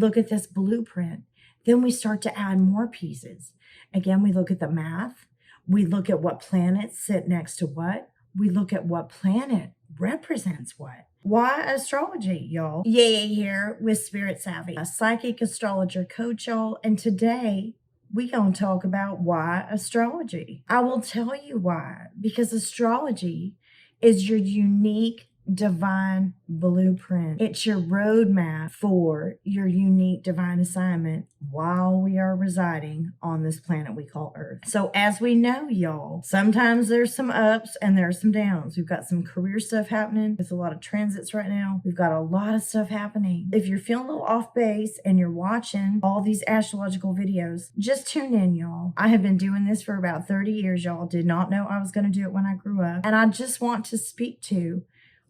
look at this blueprint. Then we start to add more pieces. Again, we look at the math. We look at what planets sit next to what. We look at what planet represents what. Why astrology, y'all? YeYe here with Spirit Savvy, a psychic astrologer coach, y'all. And today we gonna talk about why astrology. I will tell you why. Because astrology is your unique divine blueprint. It's your roadmap for your unique divine assignment while we are residing on this planet we call Earth. So as we know, y'all, sometimes there's some ups and there's some downs. We've got some career stuff happening. There's a lot of transits right now. We've got a lot of stuff happening. If you're feeling a little off base and you're watching all these astrological videos, just tune in, y'all. I have been doing this for about 30 years, y'all. Did not know I was going to do it when I grew up. And I just want to speak to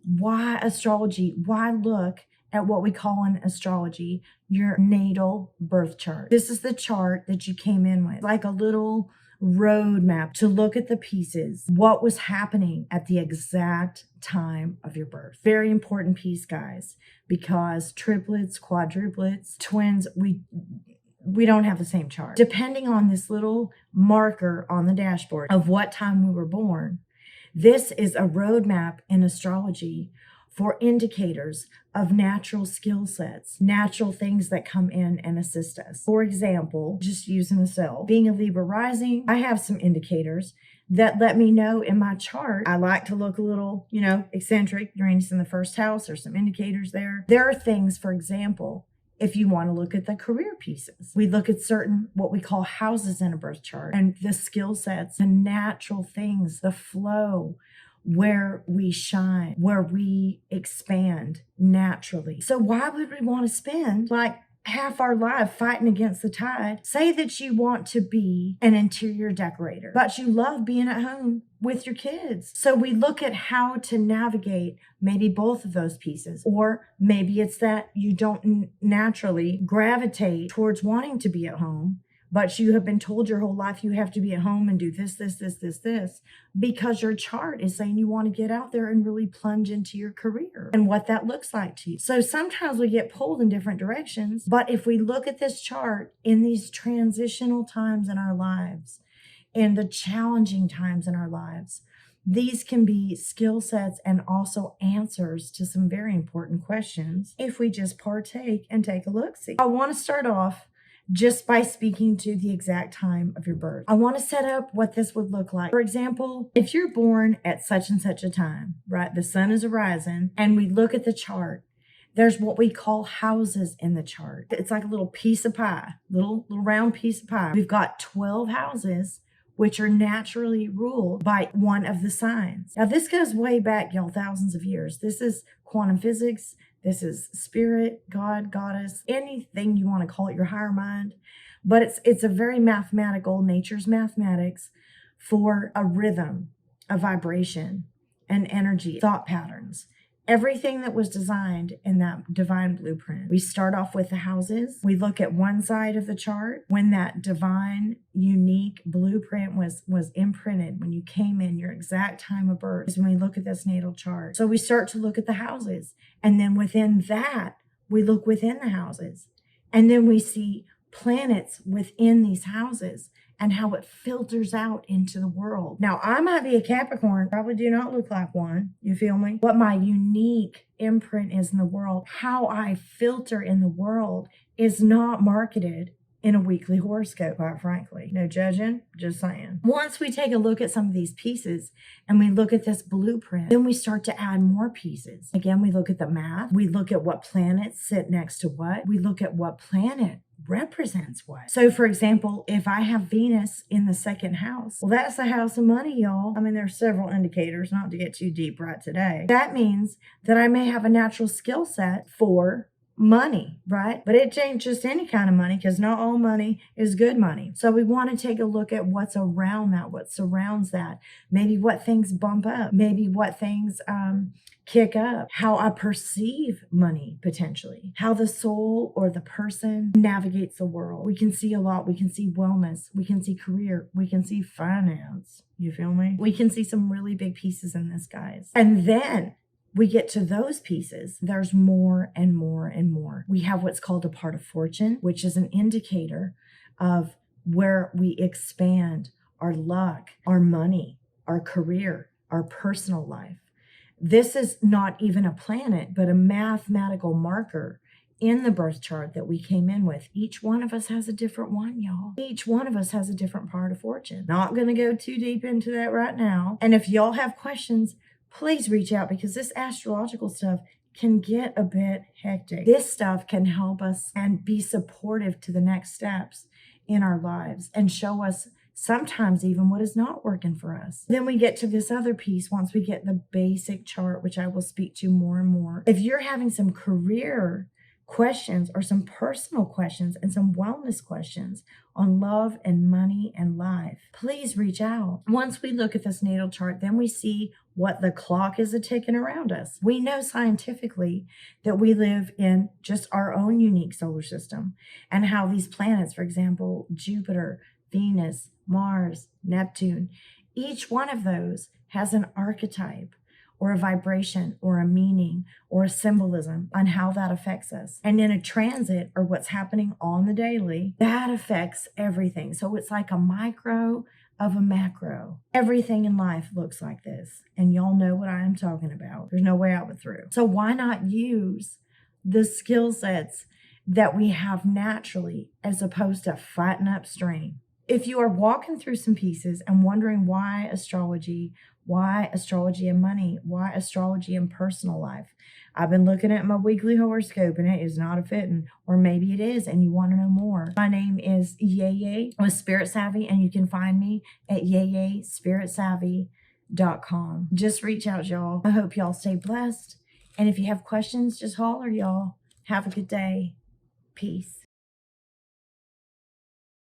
why astrology, why look at what we call in astrology your natal birth chart. This is the chart that you came in with, like a little roadmap to look at the pieces, what was happening at the exact time of your birth. Very important piece, guys, because triplets, quadruplets, twins, we don't have the same chart. Depending on this little marker on the dashboard of what time we were born, this is a roadmap in astrology for indicators of natural skill sets, natural things that come in and assist us. For example, just using a cell, being a Libra rising, I have some indicators that let me know in my chart. I like to look a little, eccentric. Uranus in the first house, there's some indicators there. There are things, for example, if you want to look at the career pieces, we look at certain what we call houses in a birth chart and the skill sets, the natural things, the flow, where we shine, where we expand naturally. So why would we want to spend like half our life fighting against the tide? Say that you want to be an interior decorator, but you love being at home with your kids. So we look at how to navigate maybe both of those pieces, or maybe it's that you don't naturally gravitate towards wanting to be at home, but you have been told your whole life you have to be at home and do this, because your chart is saying you want to get out there and really plunge into your career and what that looks like to you. So sometimes we get pulled in different directions, but if we look at this chart in these transitional times in our lives, in the challenging times in our lives, these can be skill sets and also answers to some very important questions if we just partake and take a look-see. I want to start off just by speaking to the exact time of your birth. I want to set up what this would look like. For example, if you're born at such and such a time, right? The sun is arising and we look at the chart. There's what we call houses in the chart. It's like a little piece of pie, little round piece of pie. We've got 12 houses which are naturally ruled by one of the signs. Now, this goes way back, y'all, thousands of years. This is quantum physics. This is spirit, God, goddess, anything you want to call it, your higher mind. But it's a very mathematical, nature's mathematics for a rhythm, a vibration, an energy, thought patterns. Everything that was designed in that divine blueprint. We start off with the houses. We look at one side of the chart when that divine, unique blueprint was imprinted, when you came in, your exact time of birth is when we look at this natal chart. So we start to look at the houses. And then within that, we look within the houses. And then we see planets within these houses and how it filters out into the world. Now, I might be a Capricorn, probably do not look like one, you feel me? What my unique imprint is in the world, how I filter in the world is not marketed in a weekly horoscope, quite frankly. No judging, just saying. Once we take a look at some of these pieces and we look at this blueprint, then we start to add more pieces. Again, we look at the math. We look at what planets sit next to what. We look at what planet represents what. So for example, if I have Venus in the second house, well, that's the house of money, y'all. I mean, there's several indicators, not to get too deep right today. That means that I may have a natural skill set for money, right? But it ain't just any kind of money, because not all money is good money. So we want to take a look at what's around that, what surrounds that, maybe what things bump up, maybe what things kick up, how I perceive money potentially, how the soul or the person navigates the world. We can see a lot. We can see wellness. We can see career. We can see finance. You feel me? We can see some really big pieces in this, guys. And then we get to those pieces, there's more and more and more. We have what's called a part of fortune, which is an indicator of where we expand our luck, our money, our career, our personal life. This is not even a planet, but a mathematical marker in the birth chart that we came in with. Each one of us has a different one, y'all. Each one of us has a different part of fortune. Not going to go too deep into that right now. And if y'all have questions, please reach out, because this astrological stuff can get a bit hectic. This stuff can help us and be supportive to the next steps in our lives and show us sometimes even what is not working for us. Then we get to this other piece once we get the basic chart, which I will speak to more and more. If you're having some career questions or some personal questions and some wellness questions on love and money and life, please reach out. Once we look at this natal chart, then we see what the clock is a-ticking around us. We know scientifically that we live in just our own unique solar system, and how these planets, for example, Jupiter, Venus, Mars, Neptune, each one of those has an archetype or a vibration or a meaning or a symbolism on how that affects us. And in a transit, or what's happening on the daily, that affects everything. So it's like a micro of a macro. Everything in life looks like this. And y'all know what I am talking about. There's no way out but through. So why not use the skill sets that we have naturally, as opposed to fighting upstream? If you are walking through some pieces and wondering why astrology and money, why astrology and personal life, I've been looking at my weekly horoscope and it is not a fitting, or maybe it is and you want to know more. My name is YeYe with Spirit Savvy, and you can find me at YeYeSpiritSavvy.com. Just reach out, y'all. I hope y'all stay blessed. And if you have questions, just holler, y'all. Have a good day. Peace.